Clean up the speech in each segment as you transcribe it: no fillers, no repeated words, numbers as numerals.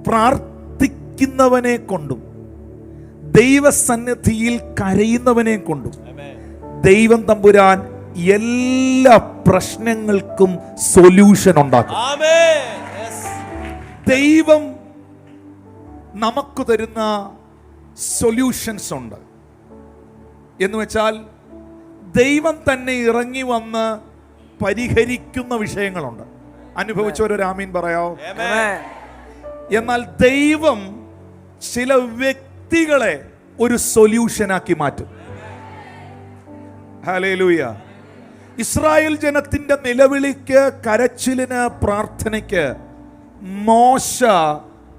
പ്രാർത്ഥിക്കുന്നവനെ കൊണ്ടും ദൈവസന്നിധിയിൽ കരയുന്നവനെ കൊണ്ടും ദൈവം തമ്പുരാൻ എല്ലാ പ്രശ്നങ്ങൾക്കും സൊല്യൂഷൻ ഉണ്ടാക്കും. ദൈവം നമുക്ക് തരുന്ന സൊല്യൂഷൻസ് ഉണ്ട് എന്ന് വെച്ചാൽ ദൈവം തന്നെ ഇറങ്ങി വന്ന് പരിഹരിക്കുന്ന വിഷയങ്ങളുണ്ട്. അനുഭവിച്ചവരൊരു ആമീൻ പറയാവോ? എന്നാൽ ദൈവം ചില വ്യക്തികളെ ഒരു സൊല്യൂഷനാക്കി മാറ്റും. ഹല്ലേലൂയ. ഇസ്രായേൽ ജനത്തിന്റെ നിലവിളിക്ക്, കരച്ചിലിന്, പ്രാർത്ഥനയ്ക്ക് മോശ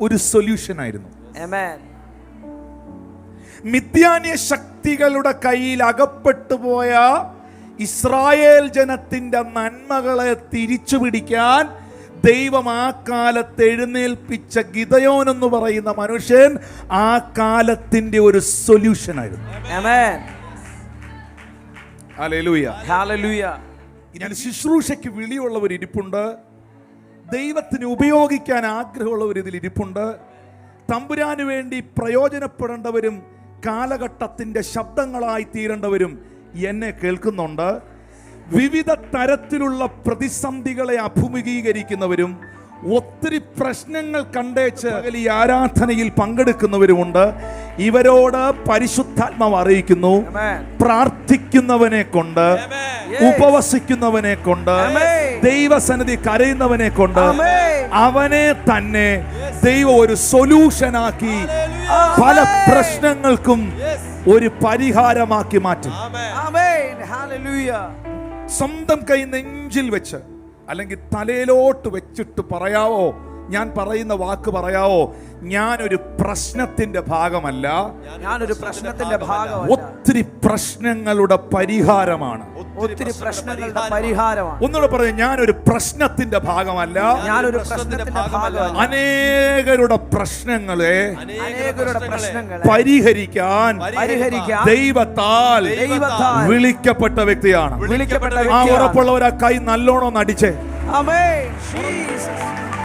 ഒരു സൊല്യൂഷൻ ആയിരുന്നു. മിദ്യാന്യ ശക്തികളുടെ കയ്യിൽ അകപ്പെട്ടുപോയ ഇസ്രായേൽ ജനത്തിന്റെ നന്മകളെ തിരിച്ചു പിടിക്കാൻ ദൈവം ആ കാലത്ത് എഴുന്നേൽപ്പിച്ച ഗിദയോൻ എന്ന് പറയുന്ന മനുഷ്യൻ ആ കാലത്തിന്റെ ഒരു സൊല്യൂഷൻ ആയിരുന്നു. ഹല്ലേലൂയ. ഞാൻ ശുശ്രൂഷയ്ക്ക് വിളിയുള്ളവർ ഇരിപ്പുണ്ട്, ദൈവത്തിന് ഉപയോഗിക്കാൻ ആഗ്രഹമുള്ളവർ ഇതിൽ ഇരിപ്പുണ്ട്, തമ്പുരാന് വേണ്ടി പ്രയോജനപ്പെടേണ്ടവരും കാലഘട്ടത്തിന്റെ ശബ്ദങ്ങളായി തീരേണ്ടവരും എന്നെ കേൾക്കുന്നുണ്ട്. വിവിധ തരത്തിലുള്ള പ്രതിസന്ധികളെ അഭിമുഖീകരിക്കുന്നവരും ഒത്തിരി പ്രശ്നങ്ങൾ കണ്ടേച്ച് ഈ ആരാധനയിൽ പങ്കെടുക്കുന്നവരുമുണ്ട്. ഇവരോട് പരിശുദ്ധാത്മാവ് അറിയിക്കുന്നു, പ്രാർത്ഥിക്കുന്നവനെ കൊണ്ട്, ഉപവസിക്കുന്നവനെ കൊണ്ട്, ദൈവസന്നിധി കരയുന്നവനെ കൊണ്ട് അവനെ തന്നെ ദൈവം ഒരു സൊല്യൂഷനാക്കി പല പ്രശ്നങ്ങൾക്കും ഒരു പരിഹാരമാക്കി മാറ്റും. സ്വന്തം കൈ നെഞ്ചിൽ വെച്ച് അല്ലെങ്കിൽ തലയിലോട്ട് വെച്ചിട്ട് പറയാവോ? ഞാൻ പറയുന്ന വാക്ക് പറയാവോ? ഞാനൊരു പ്രശ്നത്തിന്റെ ഭാഗമല്ല, ഞാനൊരു പ്രശ്നത്തിന്റെ ഭാഗമല്ല, ഒത്തിരി പ്രശ്നങ്ങളുടെ പരിഹാരമാണ്. ഒത്തിരി പ്രശ്നങ്ങളുടെ പരിഹാരമാണ്. ഒന്നുകൂടെ പറയാം, ഞാനൊരു പ്രശ്നത്തിന്റെ ഭാഗമല്ല, ഞാനൊരു പ്രശ്നത്തിന്റെ ഭാഗമല്ല. അനേകരുടെ പ്രശ്നങ്ങളെ പരിഹരിക്കാൻ ദൈവത്താൽ വിളിക്കപ്പെട്ട വ്യക്തിയാണ്. ആ ഉറപ്പുള്ളവർ ആ കൈ നല്ലോണം അടിച്ചേ. ആമേൻ. ജീസസ്.